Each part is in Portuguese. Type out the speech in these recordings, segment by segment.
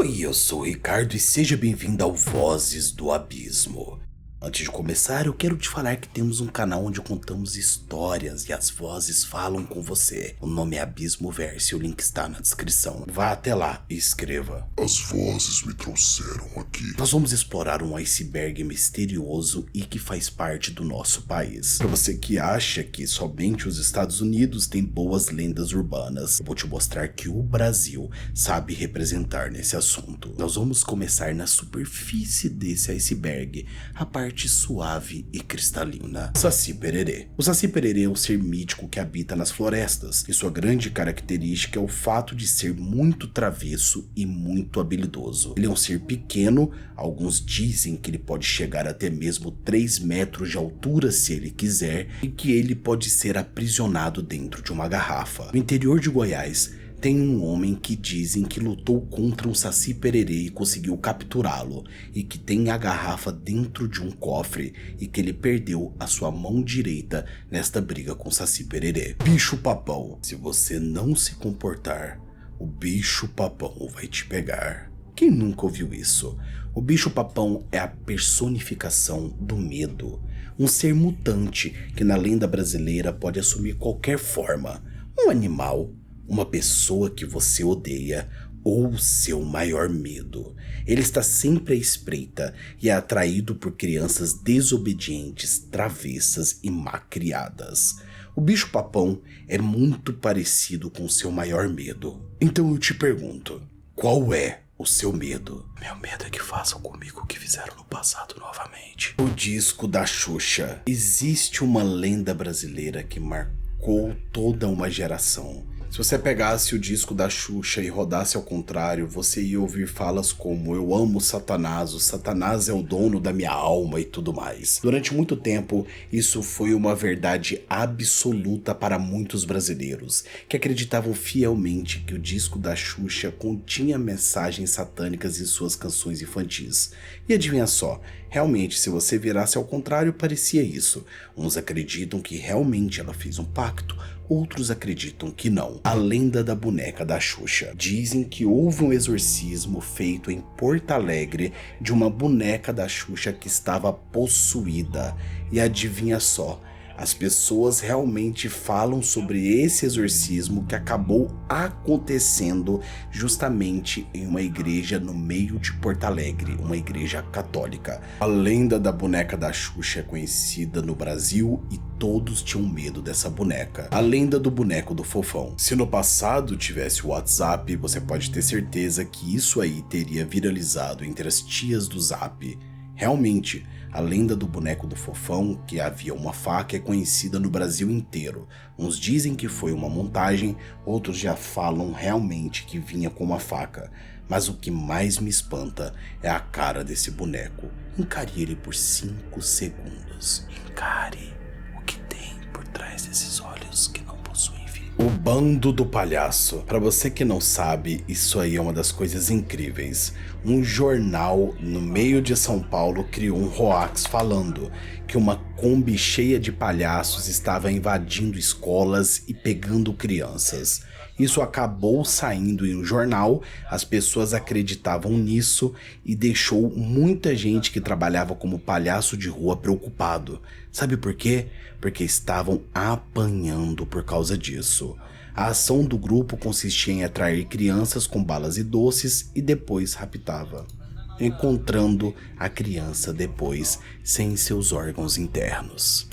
Oi, eu sou o Ricardo e seja bem-vindo ao Vozes do Abismo. Antes de começar, eu quero te falar que temos um canal onde contamos histórias e as vozes falam com você. O nome é Abismo Verso e o link está na descrição. Vá até lá e escreva. As vozes me trouxeram aqui. Nós vamos explorar um iceberg misterioso e que faz parte do nosso país. Para você que acha que somente os Estados Unidos têm boas lendas urbanas, eu vou te mostrar que o Brasil sabe representar nesse assunto. Nós vamos começar na superfície desse iceberg, a parte suave e cristalina. Saci Pererê. O Saci Pererê é um ser mítico que habita nas florestas, e sua grande característica é o fato de ser muito travesso e muito habilidoso. Ele é um ser pequeno, alguns dizem que ele pode chegar até mesmo 3 metros de altura se ele quiser, e que ele pode ser aprisionado dentro de uma garrafa. No interior de Goiás, tem um homem que dizem que lutou contra um Saci Pererê e conseguiu capturá-lo, e que tem a garrafa dentro de um cofre e que ele perdeu a sua mão direita nesta briga com o Saci Pererê. Bicho Papão. Se você não se comportar, o bicho papão vai te pegar. Quem nunca ouviu isso? O bicho papão é a personificação do medo. Um ser mutante que na lenda brasileira pode assumir qualquer forma. Um animal, uma pessoa que você odeia ou seu maior medo. Ele está sempre à espreita e é atraído por crianças desobedientes, travessas e malcriadas. O bicho-papão é muito parecido com seu maior medo. Então eu te pergunto, qual é o seu medo? Meu medo é que façam comigo o que fizeram no passado novamente. O disco da Xuxa. Existe uma lenda brasileira que marcou toda uma geração. Se você pegasse o disco da Xuxa e rodasse ao contrário, você ia ouvir falas como "eu amo Satanás, o Satanás é o dono da minha alma" e tudo mais. Durante muito tempo, isso foi uma verdade absoluta para muitos brasileiros, que acreditavam fielmente que o disco da Xuxa continha mensagens satânicas em suas canções infantis. E adivinha só, realmente, se você virasse ao contrário, parecia isso. Uns acreditam que realmente ela fez um pacto, outros acreditam que não. A lenda da boneca da Xuxa. Dizem que houve um exorcismo feito em Porto Alegre de uma boneca da Xuxa que estava possuída. E adivinha só, as pessoas realmente falam sobre esse exorcismo que acabou acontecendo justamente em uma igreja no meio de Porto Alegre, uma igreja católica. A lenda da boneca da Xuxa é conhecida no Brasil e todos tinham medo dessa boneca. A lenda do boneco do Fofão. Se no passado tivesse o WhatsApp, você pode ter certeza que isso aí teria viralizado entre as tias do Zap. Realmente, a lenda do boneco do Fofão, que havia uma faca, é conhecida no Brasil inteiro. Uns dizem que foi uma montagem, outros já falam realmente que vinha com uma faca. Mas o que mais me espanta é a cara desse boneco. Encare ele por 5 segundos. Encare o que tem por trás desses olhos que não possuem vida. O Bando do Palhaço. Para você que não sabe, isso aí é uma das coisas incríveis. Um jornal no meio de São Paulo criou um hoax falando que uma Kombi cheia de palhaços estava invadindo escolas e pegando crianças. Isso acabou saindo em um jornal, as pessoas acreditavam nisso e deixou muita gente que trabalhava como palhaço de rua preocupado. Sabe por quê? Porque estavam apanhando por causa disso. A ação do grupo consistia em atrair crianças com balas e doces e depois raptava, encontrando a criança depois sem seus órgãos internos.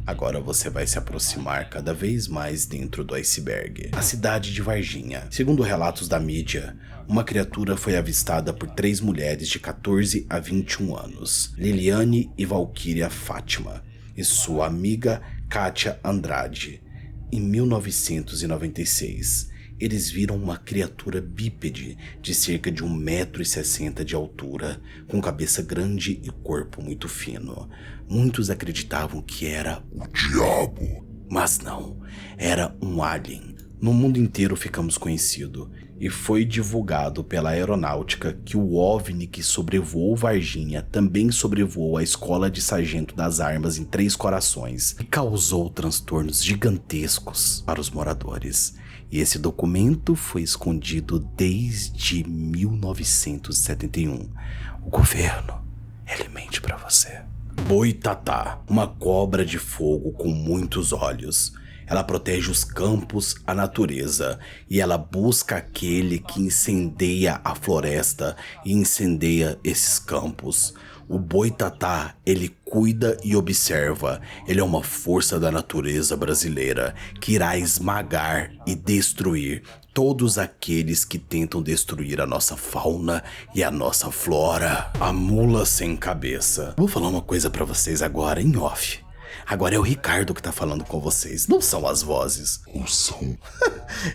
Agora você vai se aproximar cada vez mais dentro do iceberg. A cidade de Varginha. Segundo relatos da mídia, uma criatura foi avistada por 3 mulheres de 14 a 21 anos, Liliane e Valquíria Fátima, e sua amiga Kátia Andrade. Em 1996, eles viram uma criatura bípede de cerca de 1,60 m de altura, com cabeça grande e corpo muito fino. Muitos acreditavam que era o diabo, mas não, era um alien. No mundo inteiro ficamos conhecidos, e foi divulgado pela aeronáutica que o OVNI que sobrevoou Varginha também sobrevoou a escola de sargento das armas em Três Corações e causou transtornos gigantescos para os moradores. E esse documento foi escondido desde 1971. O governo, ele mente pra você. Boitatá, uma cobra de fogo com muitos olhos. Ela protege os campos, a natureza, e ela busca aquele que incendeia a floresta e incendeia esses campos. O boitatá, ele cuida e observa. Ele é uma força da natureza brasileira que irá esmagar e destruir todos aqueles que tentam destruir a nossa fauna e a nossa flora. A mula sem cabeça. Vou falar uma coisa pra vocês agora em off. Agora é o Ricardo que tá falando com vocês, não são as vozes. Ou são?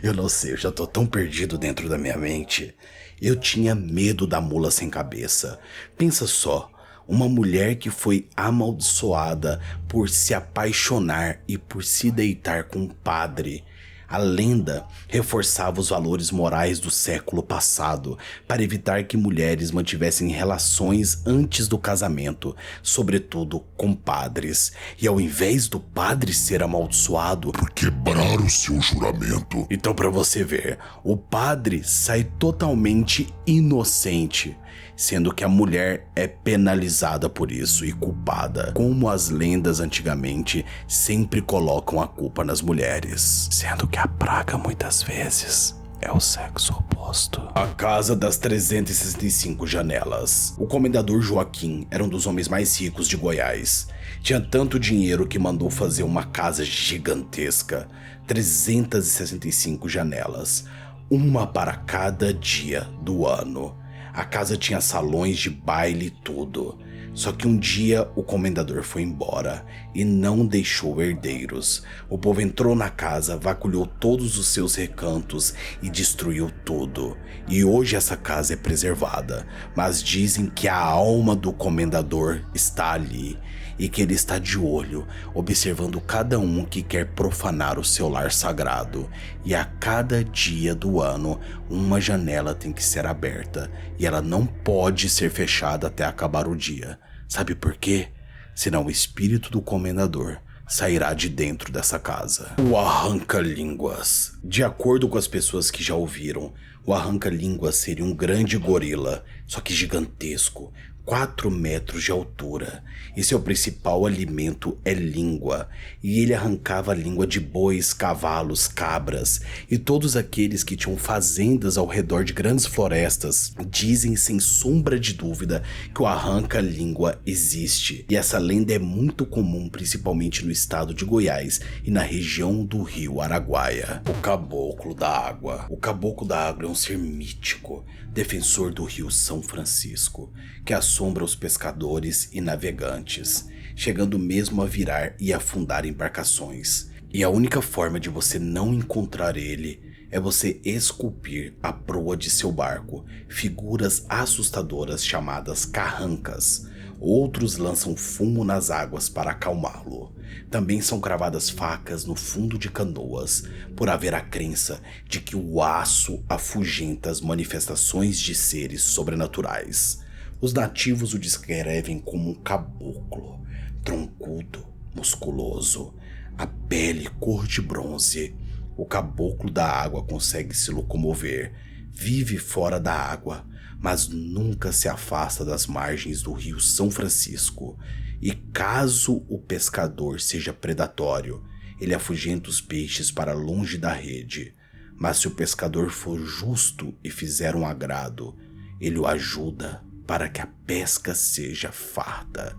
Eu não sei, eu já tô tão perdido dentro da minha mente. Eu tinha medo da mula sem cabeça. Pensa só, uma mulher que foi amaldiçoada por se apaixonar e por se deitar com um padre. A lenda reforçava os valores morais do século passado para evitar que mulheres mantivessem relações antes do casamento, sobretudo com padres. E ao invés do padre ser amaldiçoado, Por quebrar o seu juramento. então para você ver, o padre sai totalmente inocente, sendo que a mulher é penalizada por isso e culpada, como as lendas antigamente sempre colocam a culpa nas mulheres, sendo que a praga muitas vezes é o sexo oposto. A Casa das 365 Janelas. O comendador Joaquim era um dos homens mais ricos de Goiás. Tinha tanto dinheiro que mandou fazer uma casa gigantesca, 365 janelas, uma para cada dia do ano. A casa tinha salões de baile e tudo. Só que um dia o comendador foi embora e não deixou herdeiros. O povo entrou na casa, vasculhou todos os seus recantos e destruiu tudo. E hoje essa casa é preservada, mas dizem que a alma do comendador está ali e que ele está de olho, observando cada um que quer profanar o seu lar sagrado. E a cada dia do ano, uma janela tem que ser aberta e ela não pode ser fechada até acabar o dia. Sabe por quê? Senão o espírito do comendador sairá de dentro dessa casa. O arranca-línguas. De acordo com as pessoas que já ouviram, o arranca-línguas seria um grande gorila, só que gigantesco, 4 metros de altura, e seu principal alimento é língua, e ele arrancava a língua de bois, cavalos, cabras e todos aqueles que tinham fazendas ao redor de grandes florestas. Dizem sem sombra de dúvida que o arranca-língua existe, e essa lenda é muito comum principalmente no estado de Goiás e na região do rio Araguaia. O Caboclo da Água. O Caboclo da Água é um ser mítico, defensor do rio São Francisco, que assombra os pescadores e navegantes, chegando mesmo a virar e afundar embarcações. E a única forma de você não encontrar ele é você esculpir à proa de seu barco figuras assustadoras chamadas carrancas. Outros lançam fumo nas águas para acalmá-lo. Também são cravadas facas no fundo de canoas, por haver a crença de que o aço afugenta as manifestações de seres sobrenaturais. Os nativos o descrevem como um caboclo, troncudo, musculoso, a pele cor de bronze. O caboclo da água consegue se locomover, vive fora da água, mas nunca se afasta das margens do rio São Francisco. E caso o pescador seja predatório, ele afugenta os peixes para longe da rede. Mas se o pescador for justo e fizer um agrado, ele o ajuda para que a pesca seja farta.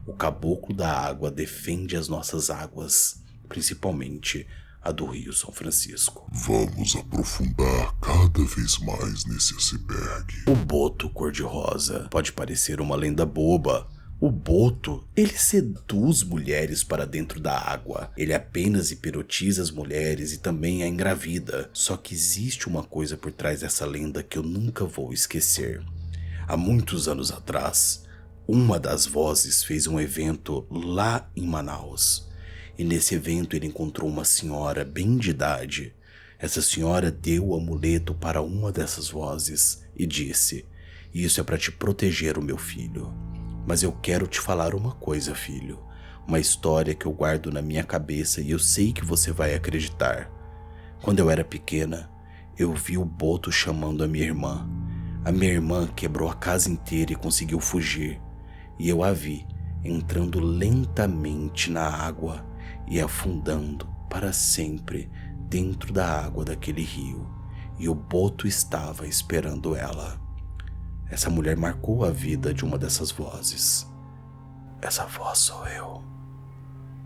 O caboclo da água defende as nossas águas, principalmente a do rio São Francisco. Vamos aprofundar cada vez mais nesse iceberg. O boto cor-de-rosa pode parecer uma lenda boba. O boto, ele seduz mulheres para dentro da água. Ele apenas hipnotiza as mulheres e também a engravida. Só que existe uma coisa por trás dessa lenda que eu nunca vou esquecer. Há muitos anos atrás, uma das vozes fez um evento lá em Manaus. E nesse evento ele encontrou uma senhora bem de idade. Essa senhora deu o amuleto para uma dessas vozes e disse: "Isso é para te proteger, o meu filho. Mas eu quero te falar uma coisa, filho. Uma história que eu guardo na minha cabeça e eu sei que você vai acreditar. Quando eu era pequena, eu vi o Boto chamando a minha irmã. A minha irmã quebrou a casa inteira e conseguiu fugir. E eu a vi entrando lentamente na água e afundando para sempre dentro da água daquele rio. E o Boto estava esperando ela. Essa mulher marcou a vida de uma dessas vozes. Essa voz sou eu,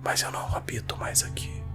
mas eu não habito mais aqui.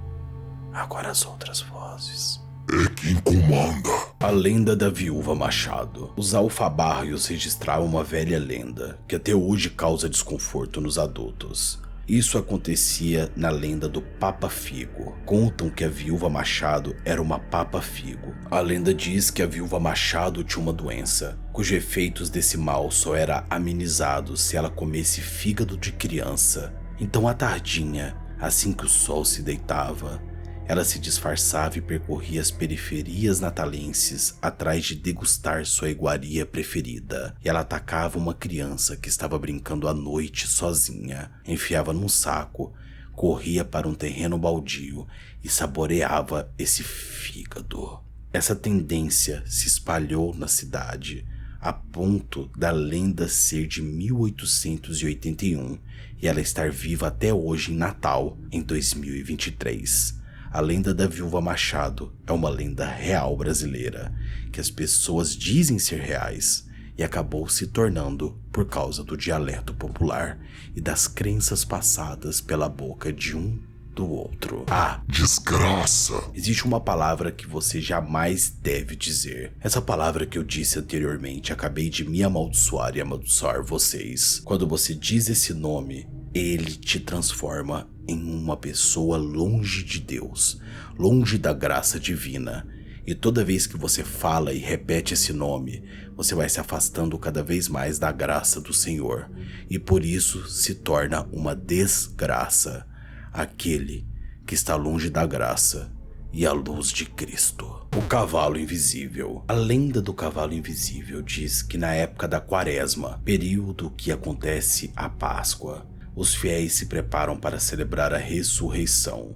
Agora as outras vozes. É quem comanda. A lenda da viúva Machado. Os alfabarrios registraram uma velha lenda que até hoje causa desconforto nos adultos. Isso acontecia na lenda do Papa Figo. Contam que a viúva Machado era uma Papa Figo. A lenda diz que a viúva Machado tinha uma doença, cujos efeitos desse mal só era amenizado se ela comesse fígado de criança. Então à tardinha, assim que o sol se deitava, ela se disfarçava e percorria as periferias natalenses atrás de degustar sua iguaria preferida. E ela atacava uma criança que estava brincando à noite sozinha, enfiava num saco, corria para um terreno baldio e saboreava esse fígado. Essa tendência se espalhou na cidade, a ponto da lenda ser de 1881 e ela estar viva até hoje em Natal, em 2023. A lenda da viúva Machado é uma lenda real brasileira, que as pessoas dizem ser reais e acabou se tornando por causa do dialeto popular e das crenças passadas pela boca de um do outro. Desgraça! Existe uma palavra que você jamais deve dizer. Essa palavra que eu disse anteriormente, acabei de me amaldiçoar e amaldiçoar vocês. Quando você diz esse nome, ele te transforma em uma pessoa longe de Deus, longe da graça divina. E toda vez que você fala e repete esse nome, você vai se afastando cada vez mais da graça do Senhor. E por isso se torna uma desgraça aquele que está longe da graça e a luz de Cristo. O cavalo invisível. A lenda do cavalo invisível diz que na época da Quaresma, período que acontece a Páscoa, os fiéis se preparam para celebrar a ressurreição.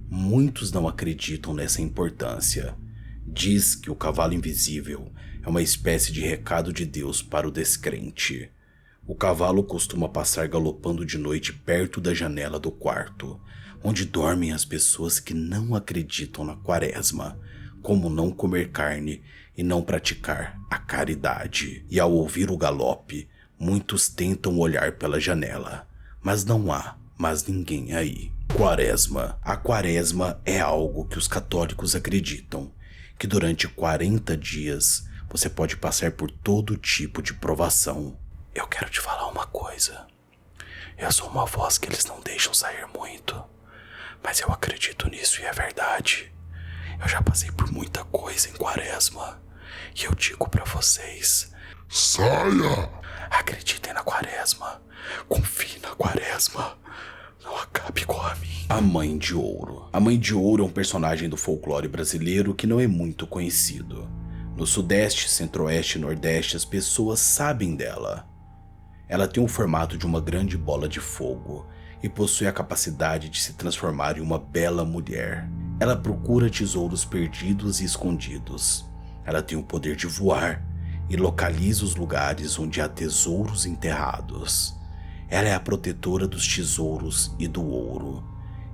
Muitos não acreditam nessa importância. Diz que o cavalo invisível é uma espécie de recado de Deus para o descrente. O cavalo costuma passar galopando de noite perto da janela do quarto, onde dormem as pessoas que não acreditam na Quaresma, como não comer carne e não praticar a caridade. E ao ouvir o galope, muitos tentam olhar pela janela, mas não há mais ninguém aí. Quaresma. A Quaresma é algo que os católicos acreditam, que durante 40 dias você pode passar por todo tipo de provação. Eu quero te falar uma coisa. Eu sou uma voz que eles não deixam sair muito, mas eu acredito nisso e é verdade. Eu já passei por muita coisa em Quaresma e eu digo pra vocês: saia! Acreditem na Quaresma, confie na Quaresma, não acabe com a mim. A Mãe de Ouro. A Mãe de Ouro é um personagem do folclore brasileiro que não é muito conhecido. No Sudeste, Centro-Oeste e Nordeste as pessoas sabem dela. Ela tem o formato de uma grande bola de fogo e possui a capacidade de se transformar em uma bela mulher. Ela procura tesouros perdidos e escondidos. Ela tem o poder de voar e localiza os lugares onde há tesouros enterrados. Ela é a protetora dos tesouros e do ouro,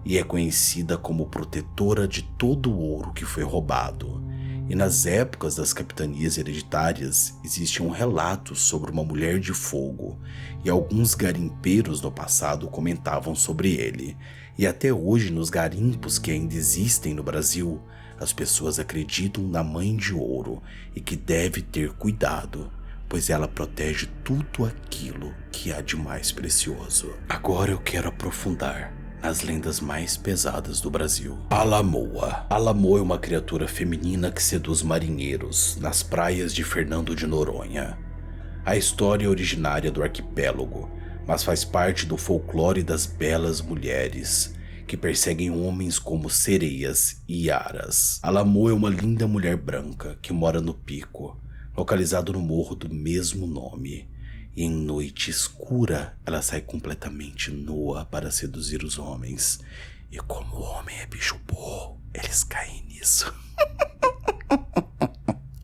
e é conhecida como protetora de todo o ouro que foi roubado. E nas épocas das capitanias hereditárias existe um relato sobre uma mulher de fogo, e alguns garimpeiros no passado comentavam sobre ele. E até hoje, nos garimpos que ainda existem no Brasil, as pessoas acreditam na Mãe de Ouro e que deve ter cuidado, pois ela protege tudo aquilo que há de mais precioso. Agora eu quero aprofundar nas lendas mais pesadas do Brasil. A Lamoa. A Lamoa é uma criatura feminina que seduz marinheiros nas praias de Fernando de Noronha. A história é originária do arquipélago, mas faz parte do folclore das belas mulheres que perseguem homens como sereias e aras. A Lamoa é uma linda mulher branca que mora no Pico, localizado no morro do mesmo nome. E em noite escura, ela sai completamente nua para seduzir os homens. E como o homem é bicho burro, eles caem nisso.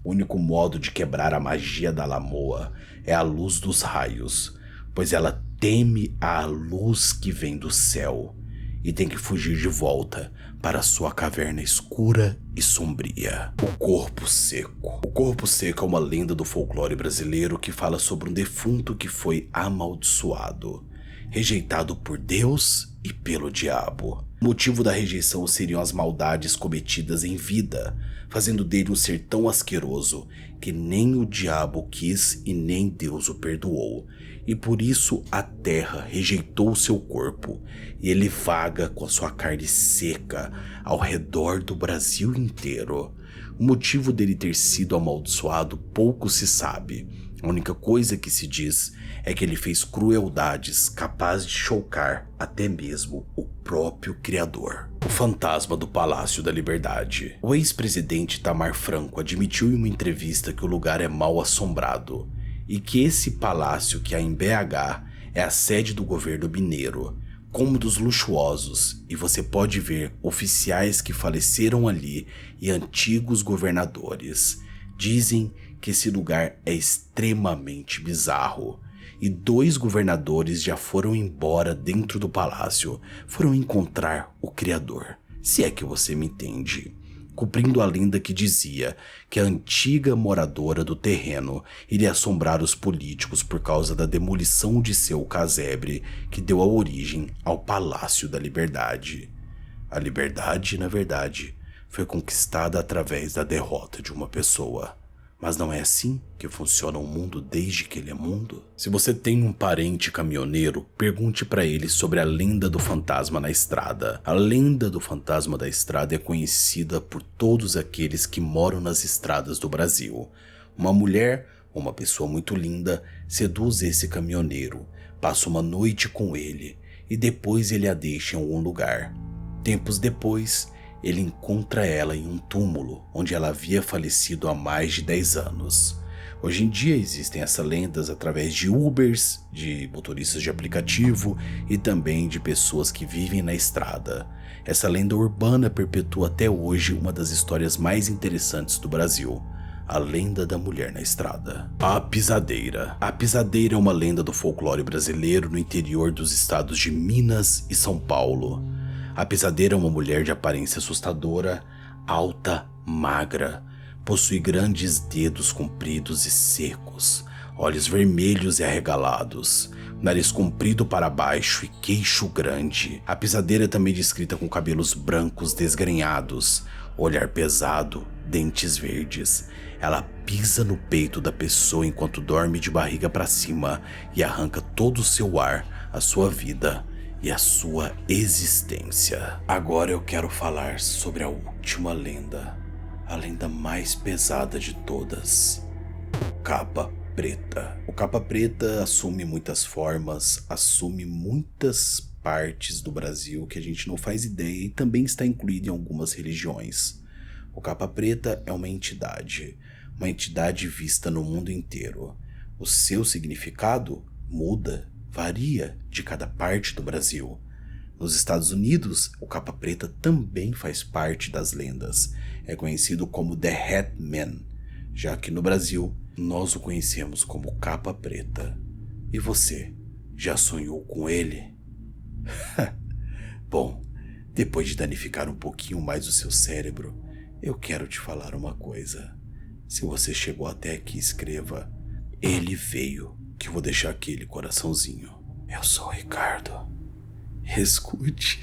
O único modo de quebrar a magia da Lamoa é a luz dos raios, pois ela teme a luz que vem do céu e tem que fugir de volta para sua caverna escura e sombria. O Corpo Seco. O Corpo Seco é uma lenda do folclore brasileiro que fala sobre um defunto que foi amaldiçoado, rejeitado por Deus e pelo diabo. O motivo da rejeição seriam as maldades cometidas em vida, fazendo dele um ser tão asqueroso que nem o diabo quis e nem Deus o perdoou. E por isso a terra rejeitou seu corpo, e ele vaga com a sua carne seca ao redor do Brasil inteiro. O motivo dele ter sido amaldiçoado pouco se sabe. A única coisa que se diz é que ele fez crueldades capazes de chocar até mesmo o próprio Criador. O fantasma do Palácio da Liberdade. O ex-presidente Itamar Franco admitiu em uma entrevista que o lugar é mal assombrado e que esse palácio que há em BH é a sede do governo mineiro, cômodos luxuosos, e você pode ver oficiais que faleceram ali e antigos governadores. Dizem que esse lugar é extremamente bizarro, e 2 governadores já foram embora dentro do palácio, foram encontrar o Criador, se é que você me entende, cumprindo a lenda que dizia que a antiga moradora do terreno iria assombrar os políticos por causa da demolição de seu casebre que deu a origem ao Palácio da Liberdade. A liberdade, na verdade, foi conquistada através da derrota de uma pessoa. Mas não é assim que funciona o mundo desde que ele é mundo? Se você tem um parente caminhoneiro, pergunte para ele sobre a lenda do fantasma na estrada. A lenda do fantasma da estrada é conhecida por todos aqueles que moram nas estradas do Brasil. Uma mulher, uma pessoa muito linda, seduz esse caminhoneiro, passa uma noite com ele e depois ele a deixa em algum lugar. Tempos depois, ele encontra ela em um túmulo onde ela havia falecido há mais de 10 anos. Hoje em dia existem essas lendas através de Ubers, de motoristas de aplicativo e também de pessoas que vivem na estrada. Essa lenda urbana perpetua até hoje uma das histórias mais interessantes do Brasil: a lenda da mulher na estrada. A pisadeira. A pisadeira é uma lenda do folclore brasileiro no interior dos estados de Minas e São Paulo. A pisadeira é uma mulher de aparência assustadora, alta, magra, possui grandes dedos compridos e secos, olhos vermelhos e arregalados, nariz comprido para baixo e queixo grande. A pisadeira é também descrita com cabelos brancos desgrenhados, olhar pesado, dentes verdes. Ela pisa no peito da pessoa enquanto dorme de barriga para cima e arranca todo o seu ar, a sua vida e a sua existência. Agora eu quero falar sobre a última lenda, a lenda mais pesada de todas: o Capa Preta. O Capa Preta assume muitas formas, assume muitas partes do Brasil que a gente não faz ideia e também está incluído em algumas religiões. O Capa Preta é uma entidade vista no mundo inteiro. O seu significado muda, varia de cada parte do Brasil. Nos Estados Unidos, o Capa Preta também faz parte das lendas. É conhecido como The Hat Man, já que no Brasil nós o conhecemos como Capa Preta. E você, já sonhou com ele? Bom, depois de danificar um pouquinho mais o seu cérebro, eu quero te falar uma coisa. Se você chegou até aqui, escreva: ele veio, que eu vou deixar aquele coraçãozinho. Eu sou o Ricardo. Escute.